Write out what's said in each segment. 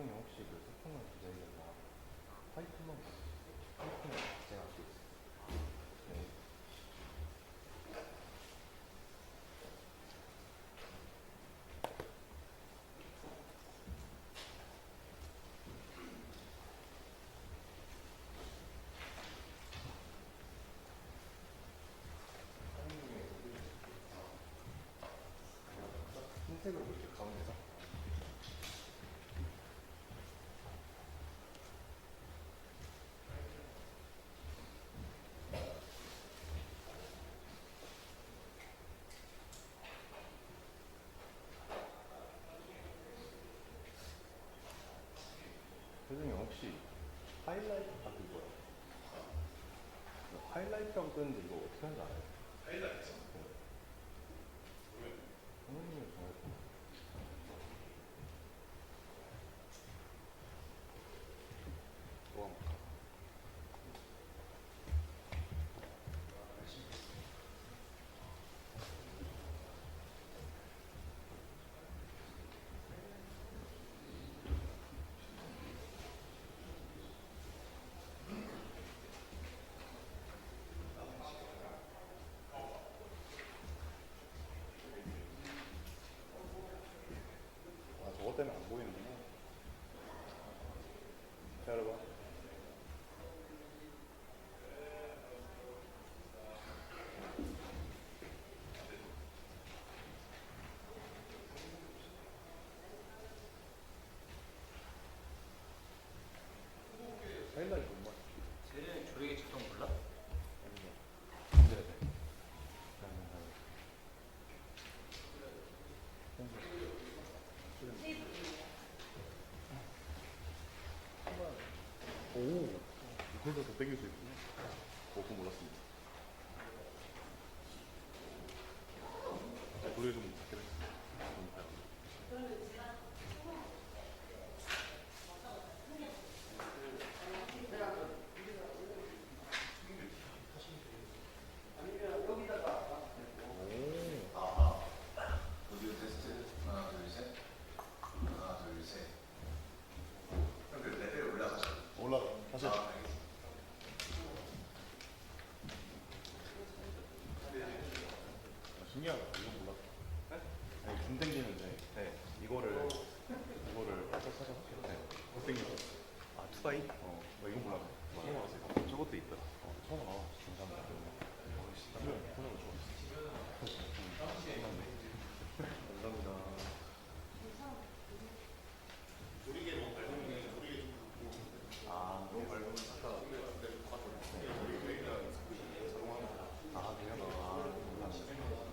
교수님 혹시 그 소통만 기자이나 화이트만 화이트만 제가 할수 있어요. 네. 흰색으로 이렇게 가운데서. 교수님 혹시 하이라이트 그거요? 하이라이트라고 뜨는데 이거 어떻게 하는지 알아요? 하이라이트? 네. 선생님이 정했구나. 뭐 한번 가봐. 아, 저것 때문에 안 보이는구나. 기다려봐. 하이라이트 못 맞춰. 쟤는 조리개 작동 몰라? 네네. 오, 이걸로 더 땡길 수 있구나. 그거 몰랐습니다. 노래 좀 듣긴 했어요. 너무 다양하네. 오, 오디오 테스트 하나 둘 셋. 하나 둘 셋. 그럼 그 레벨이 올라가죠? 올라가. 다시. 알겠습니다. 신기하다. 이건 몰랐어. 아니, 줌 땡기는데, 네. 이거를 살짝 할게요. 네. 더 땡겨서. 아, 투바이? 나 이건 몰랐네. 처음 알았어요. 저것도 있더라. 처음 알아. 감사합니다. 편하고 좋았어. 감사합니다. 조리개 너무 밟으면 조리개 좀 닫고. 아, 너무 밟으면 아까 저희가 자동화하는 거. 아, 그래요? 아, 감사합니다.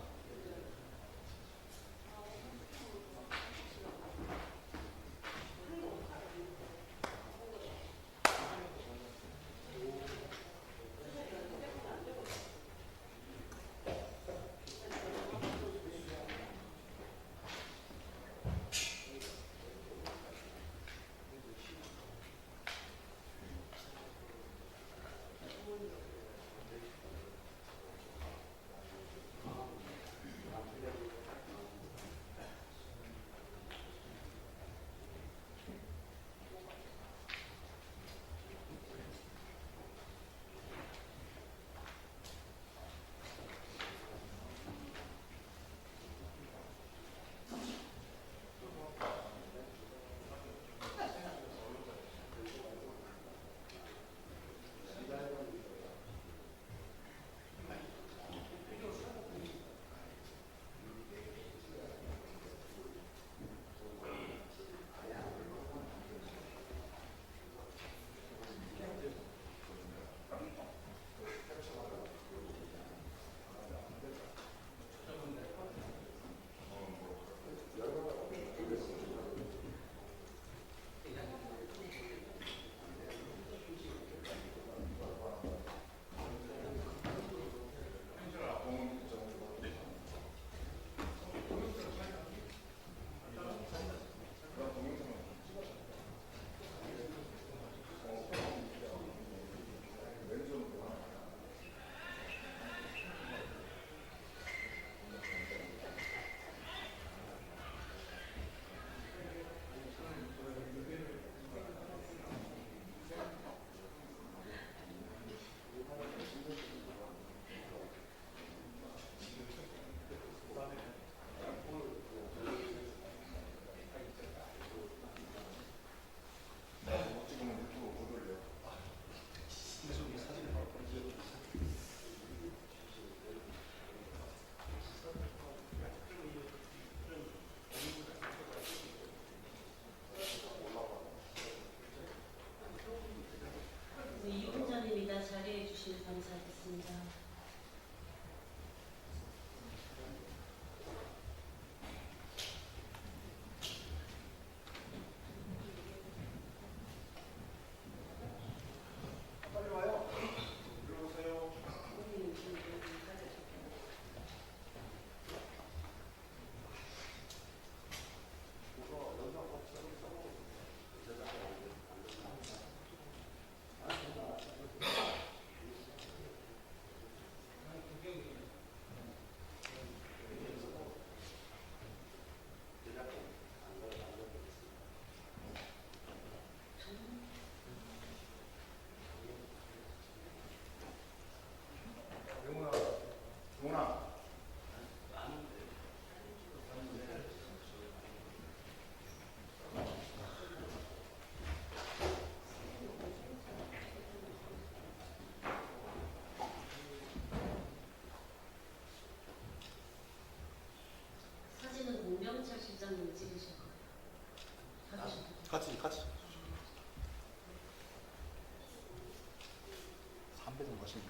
하시면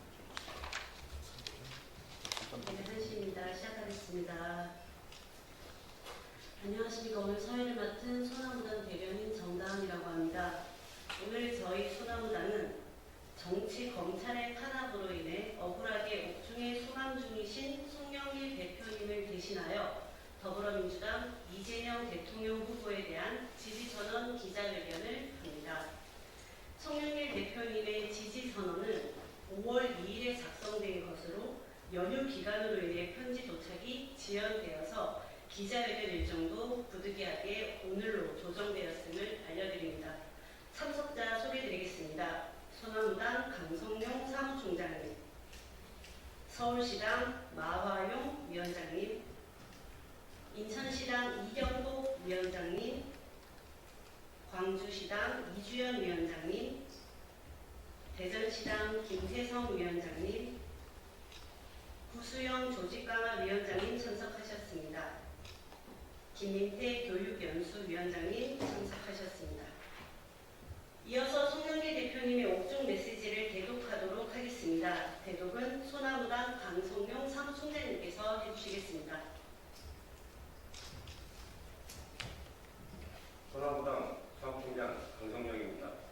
네, 한시입니다. 시작하겠습니다. 안녕하십니까. 오늘 서해를 맡은 소나무당 대변인 정다은이라고 합니다. 오늘 저희 소나무당은 정치 검찰의 탄압으로 인해 억울하게 옥중에 수감 중이신 송영길 대표님을 대신하여 더불어민주당 이재명 대통령 후보에 대한 지지선언 기자회견을 합니다. 송영길 대표님의 지지선언은 5월 2일에 작성된 것으로 연휴 기간으로 인해 편지 도착이 지연되어서 기자회견 일정도 부득이하게 오늘로 조정되었음을 알려드립니다. 참석자 소개드리겠습니다. 소나무당 강성용 사무총장님, 서울시당 마화용 위원장님, 인천시당 이경복 위원장님, 광주시당 이주연 위원장님, 대전시당 김세성 위원장님, 구수영 조직강화위원장님 참석하셨습니다. 김민태 교육연수위원장님 참석하셨습니다. 이어서 송영길 대표님의 옥중 메시지를 대독하도록 하겠습니다. 대독은 소나무당 강성용 사무총장님께서 해주시겠습니다. 소나무당 사무총장 강성영입니다.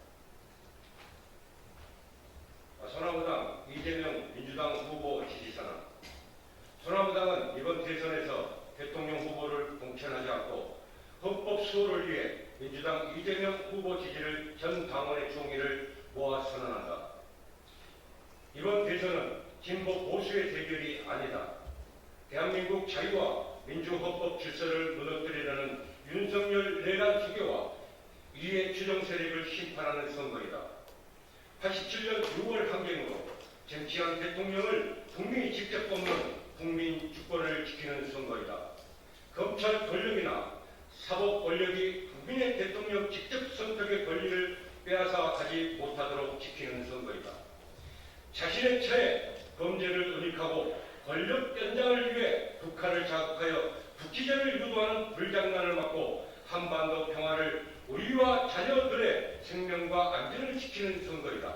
소나무당 이재명 민주당 후보 지지선언. 소나무당은 이번 대선에서 대통령 후보를 공천하지 않고 헌법 수호를 위해 민주당 이재명 후보 지지를 전 당원의 총의를 모아 선언한다. 이번 대선은 진보 보수의 대결이 아니다. 대한민국 자유와 민주헌법 질서를 무너뜨리려는 윤석열 내란 수교와 이해 추종 세력을 심판하는 선거이다. 87년 6월 항쟁으로 쟁취한 대통령을 국민이 직접 뽑는 국민 주권을 지키는 선거이다. 검찰 권력이나 사법 권력이 국민의 대통령 직접 선택의 권리를 빼앗아 가지 못하도록 지키는 선거이다. 자신의 처에 범죄를 은닉하고 권력 연장을 위해 북한을 자극하여 국기전을 유도하는 불장난을 막고 한반도 평화를 우리와 자녀들의 생명과 안전을 지키는 선거이다.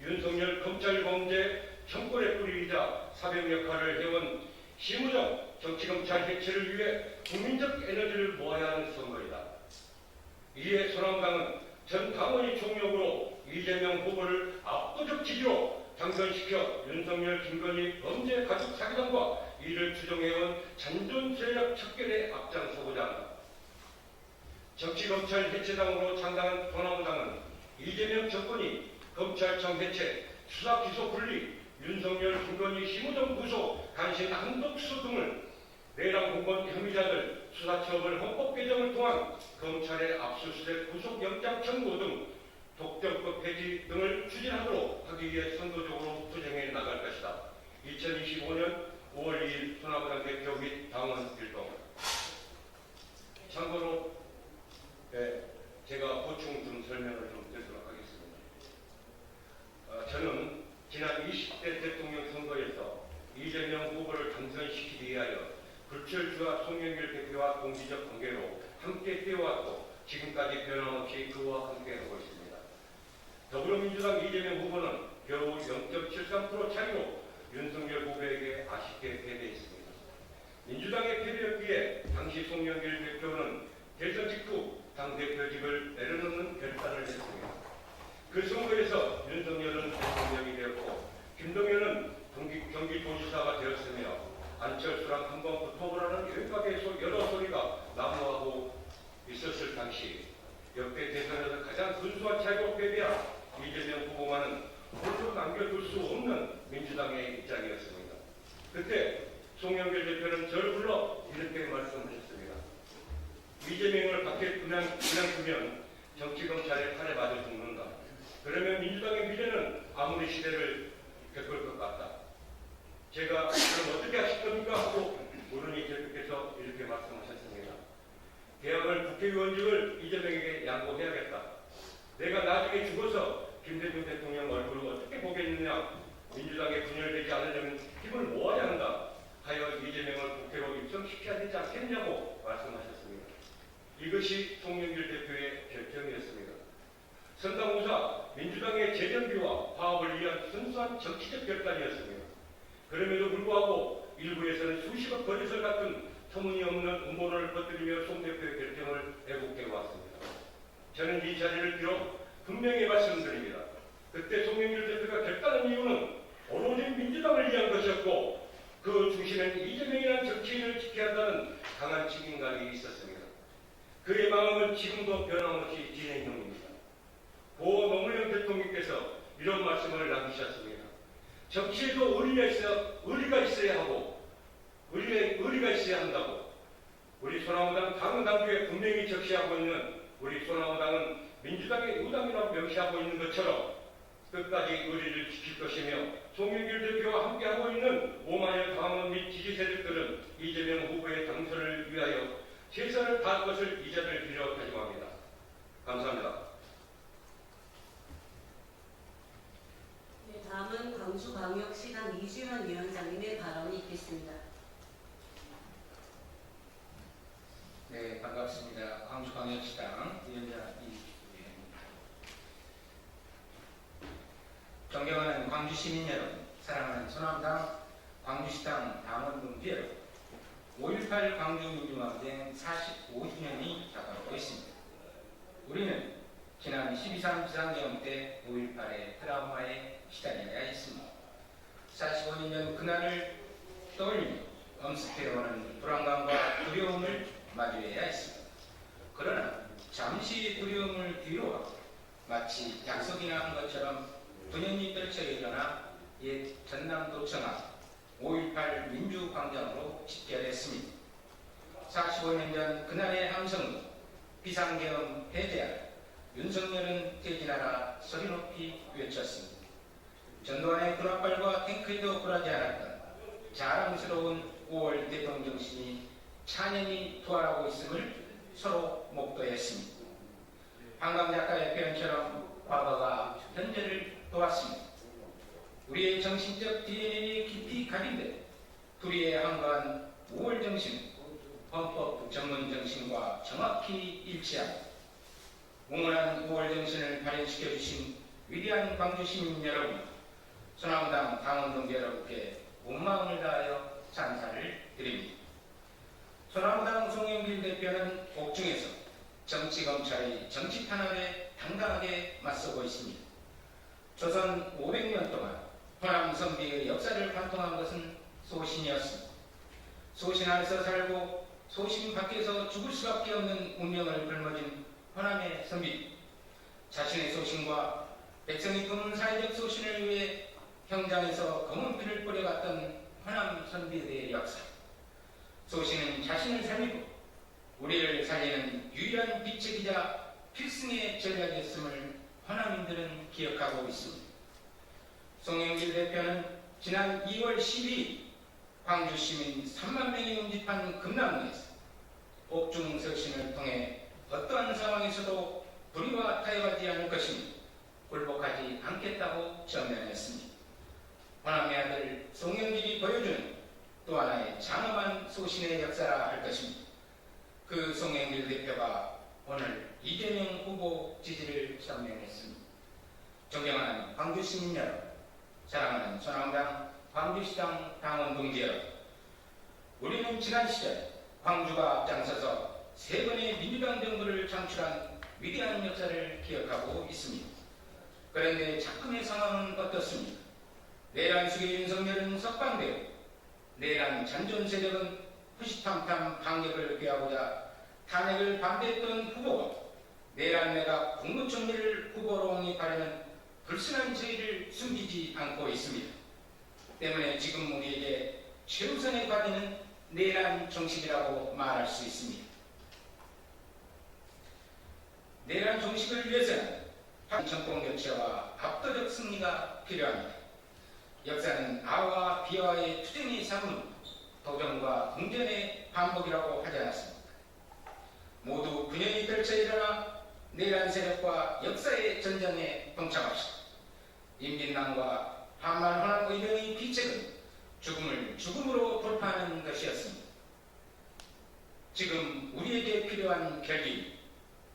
윤석열 검찰범죄 정권의 뿌리이자 사병 역할을 해온 심우정 정치검찰 해체를 위해 국민적 에너지를 모아야 하는 선거이다. 이에 소나무당은 전 당원이 총력으로 이재명 후보를 압도적 지지로 당선시켜 윤석열, 김건희 범죄 가족 사기단과 이를 추종해온 잔존 세력 척결에 앞장서고자 한다. 정치검찰 해체당으로 창당한 소나무당은 이재명 정권이 검찰청 해체, 수사 기소 분리, 윤석열, 김건희, 심우정 구속, 간신 한독수소 등을 내란 공범 혐의자들 수사처벌 헌법 개정을 통한 검찰의 압수수색 구속영장 청구 등 독점법 폐지 등을 추진하도록 하기 위해 선도적으로 투쟁해 나갈 것이다. 2025년 5월 2일 소나무당 대표 및 당원 일동. 참고로 제가 보충 좀 설명을 좀 드리도록 하겠습니다. 저는 지난 20대 대통령 선거에서 이재명 후보를 당선시키기 위하여 불철주와 송영길 대표와 공지적 관계로 함께 뛰어왔고 지금까지 변함없이 그와 함께하고 있습니다. 더불어민주당 이재명 후보는 겨우 0.73% 차이로 윤석열 후보에게 아쉽게 패배했습니다. 민주당의 패배였기에 당시 송영길 대표는 대선 직후 당대표직을 내려놓는 결단을 했습니다. 그 선거에서 윤석열은 대통령이 되었고 김동연은 경기도지사가 되었으며 안철수랑 한번 붙어보라는 여기까지 여러 소리가 난무하고 있었을 당시 역대 대선에서 가장 근소한 차이로 패배한 이재명 후보만은 홀로 남겨둘 수 없는 민주당의 입장이었습니다. 그때 송영길 대표는 저를 불러 이렇게 말씀하셨습니다. 이재명을 밖에 그냥 두면 정치검찰의 칼에 맞아 죽는다. 그러면 민주당의 미래는 아무리 시대를 겪을 것 같다. 제가 그럼 어떻게 하실 겁니까? 하고 물으니 대표께서 이렇게 말씀하셨습니다. 대학을 국회의원직을 이재명에게 양보해야겠다. 내가 나중에 죽어서 김대중 대통령 얼굴을 어떻게 보겠느냐. 민주당에 분열되지 않으려면 힘을 모아야 한다. 하여 이재명을 국회로 입성시켜야 되지 않겠냐고 말씀하셨습니다. 이것이 송영길 대표의 결정이었습니다. 선당우사 민주당의 재정비와 파업을 위한 순수한 정치적 결단이었습니다. 그럼에도 불구하고 일부에서는 수십억 거짓을 같은 터무니없는 음모론을 퍼뜨리며 송 대표의 결정을 애국해 왔습니다. 저는 이 자리를 빌어 분명히 말씀드립니다. 그때 송영길 대표가 결단한 이유는 오로지 민주당을 위한 것이었고 그 중심엔 이재명이라는 정치인을 지켜야 한다는 강한 책임감이 있었습니다. 그의 마음은 지금도 변함없이 진행 중입니다. 고 노무현 대통령께서 이런 말씀을 남기셨습니다. 정치에도 의리가 있어야 하고 의리가 있어야 한다고. 우리 소나무당 당원 당규에 분명히 적시하고 있는 우리 소나무당은 민주당의 우당이라고 명시하고 있는 것처럼 끝까지 의리를 지킬 것이며 송영길 대표와 함께하고 있는 5만여 당원 및 지지 세력들은 이재명 후보의 당선을 위하여 최선을 다할 것을 이 자리를 빌어 다짐합니다. 감사합니다. 네, 다음은 광주광역시당 이주연 위원장님의 발언이 있겠습니다. 네, 반갑습니다. 광주광역시당 위원장 이주연입니다. 존경하는 광주시민 여러분, 사랑하는 소나무당 광주시당 당원분들 여러분, 5.18 광주민주항쟁 45주년이 다가오고 있습니다. 우리는 지난 12.3 비상계엄 때 5.18의 트라우마에 시달려야 했습니다. 45년 전 그날을 떠올리며 엄습해오는 불안감과 두려움을 마주해야 했습니다. 그러나 잠시 두려움을 뒤로 하고 마치 약속이나 한 것처럼 9년이 떨쳐 일어나 옛 전남도청 앞 5.18 민주광장으로 집결했습니다. 45년 전 그날의 함성도 비상계엄 해제하라, 윤석열은 퇴진하라 소리 높이 외쳤습니다. 전두환의 군합발과 탱크에도 굴하지 않았던 자랑스러운 5월 대통령 정신이 찬연히 부활하고 있음을 서로 목도했습니다. 한강 작가의 표현처럼 과거가 현재를 도왔습니다. 우리의 정신적 DNA에 깊이 각인된 불의의 한가한 5월 정신은 헌법 전문 정신과 정확히 일치합니다. 웅원한 5월 정신을 발현시켜 주신 위대한 광주 시민 여러분, 소나무당 당원동지 여러분께 온 마음을 다하여 찬사를 드립니다. 소나무당 송영길 대표는 옥중에서 정치검찰의 정치 탄압에 당당하게 맞서고 있습니다. 조선 500년 동안 호남 선비의 역사를 관통한 것은 소신이었습니다. 소신 안에서 살고 소신 밖에서 죽을 수밖에 없는 운명을 걸머진 호남의 선비, 자신의 소신과 백성이 품은 사회적 소신을 위해 형장에서 검은 피를 뿌려갔던 호남 선비들의 역사. 소신은 자신을 살리고 우리를 살리는 유일한 빛의 기자 필승의 전략이었음을 호남인들은 기억하고 있습니다. 송영길 대표는 지난 2월 12일 광주 시민 3만 명이 응집한 금남로에서 옥중 서신을 통해 어떠한 상황에서도 불의와 타협하지 않을 것이며 굴복하지 않겠다고 전명했습니다. 호남의 아들 송영길이 보여주는 또 하나의 장엄한 소신의 역사라 할 것입니다. 그 송영길 대표가 오늘 이재명 후보 지지를 선명했습니다. 존경하는 광주 시민 여러분, 사랑하는 소나무당 광주시당 당원 동지 여러분, 우리는 지난 시절 광주가 앞장서서 세 번의 민주당 정부를 창출한 위대한 역사를 기억하고 있습니다. 그런데 자금의 상황은 어떻습니까? 내란 수계 윤석열은 석방되고 내란 잔존 세력은 후시탐탐 반격을 꾀하고자 탄핵을 반대했던 후보가 내란 내각 국무총리를 후보로 옹립하려는 불순한 저희를 숨기지 않고 있습니다. 때문에 지금 우리에게 최우선의 과제는 내란 종식이라고 말할 수 있습니다. 내란 종식을 위해서는 정권 교체와 압도적 승리가 필요합니다. 역사는 아와 비와의 투쟁이 삼은 도전과 궁전의 반복이라고 하지 않았습니까? 모두 9년이 걸쳐 일어나 내란 세력과 역사의 전쟁에 동참합시다. 임진남과 한만 호남 의병의 비책은 죽음을 죽음으로 돌파하는 것이었습니다. 지금 우리에게 필요한 결기,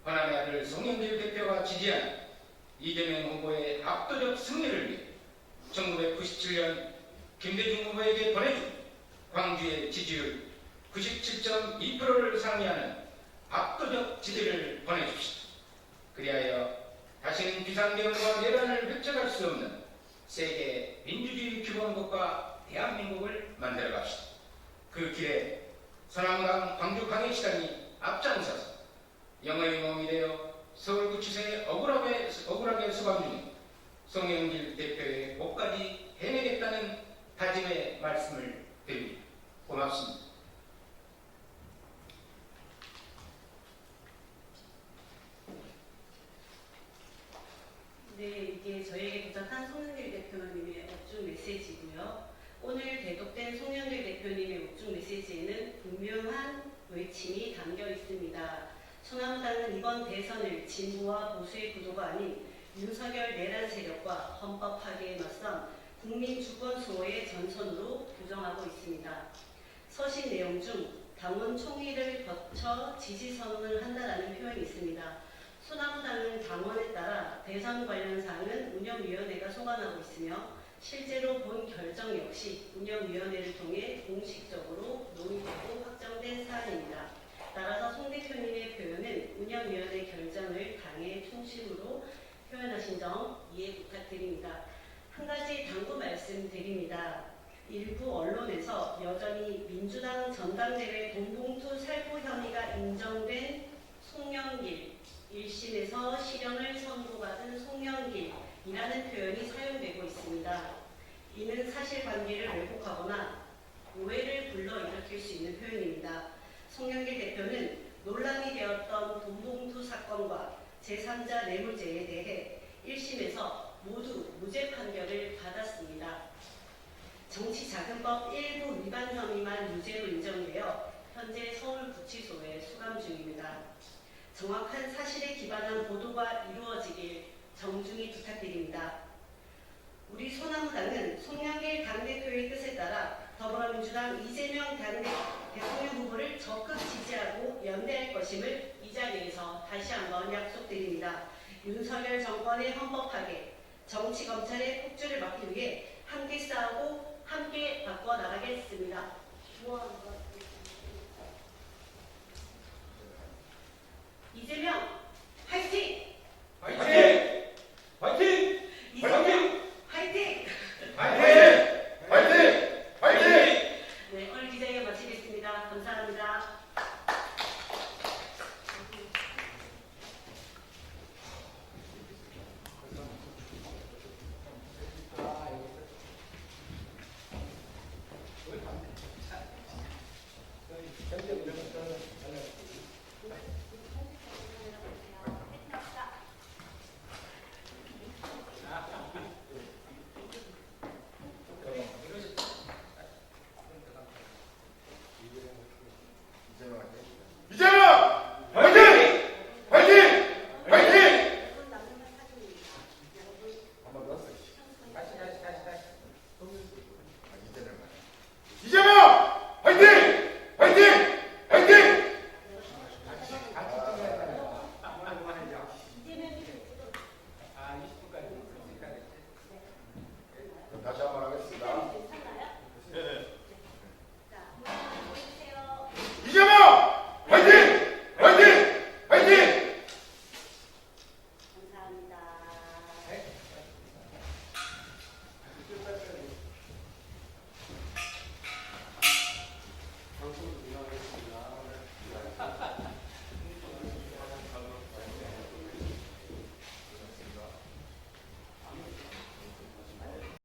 호남의 아들 송영길 대표가 지지한 이재명 후보의 압도적 승리를 위해 1997년 김대중 후보에게 보내준 광주의 지지율 97.2%를 상회하는 압도적 지지를 보내줍시다. 그리하여 다시는 비상경과 내란을 획책할 수 없는 세계 민주주의 기본국가 대한민국을 만들어 갑시다. 그 길에 서남강 광주광역시당이 앞장서서 영어의 몸이 되어 서울구치소에 억울하게 수감 중인 송영길 대표의 목까지 해내겠다는 다짐의 말씀을 드립니다. 고맙습니다. 네, 이게 저에게 도착한 송영길 대표님의 업중 메시지고요. 오늘 대독된 송영길 대표님의 업중 메시지에는 분명한 외침이 담겨 있습니다. 소나무당은 이번 대선을 진보와 보수의 구도가 아닌 윤석열 내란 세력과 헌법 파괴에 맞선 국민 주권 수호의 전선으로 규정하고 있습니다. 서신 내용 중 당원 총회를 거쳐 지지 선언을 한다라는 표현이 있습니다. 소나무당은 당원에 따라 대선 관련 사항은 운영위원회가 소관하고 있으며 실제로 본 결정 역시 운영위원회를 통해 공식적으로 논의되고 확정된 사안입니다. 따라서 송 대표님의 표현은 운영위원회 결정을 당의 총심으로 표현하신 점 이해 부탁드립니다. 한 가지 당부 말씀드립니다. 일부 언론에서 여전히 민주당 전당대회 돈봉투 살포 혐의가 인정된 송영길, 1심에서 실형을 선고받은 송영길이라는 표현이 사용되고 있습니다. 이는 사실관계를 왜곡하거나 오해를 불러일으킬 수 있는 표현입니다. 송영길 대표는 논란이 되었던 돈봉투 사건과 제3자 뇌물죄에 대해 1심에서 모두 무죄 판결을 받았습니다. 정치자금법 일부 위반 혐의만 유죄로 인정되어 현재 서울구치소에 수감 중입니다. 정확한 사실에 기반한 보도가 이루어지길 정중히 부탁드립니다. 우리 소나무당은 송영길 당대표의 뜻에 따라 더불어민주당 이재명 대통령 후보를 적극 지지하고 연대할 것임을 이 자리에서 다시 한번 약속드립니다. 윤석열 정권의 헌법 파괴, 정치 검찰의 폭주를 막기 위해 함께 싸우고 함께 바꿔나가겠습니다.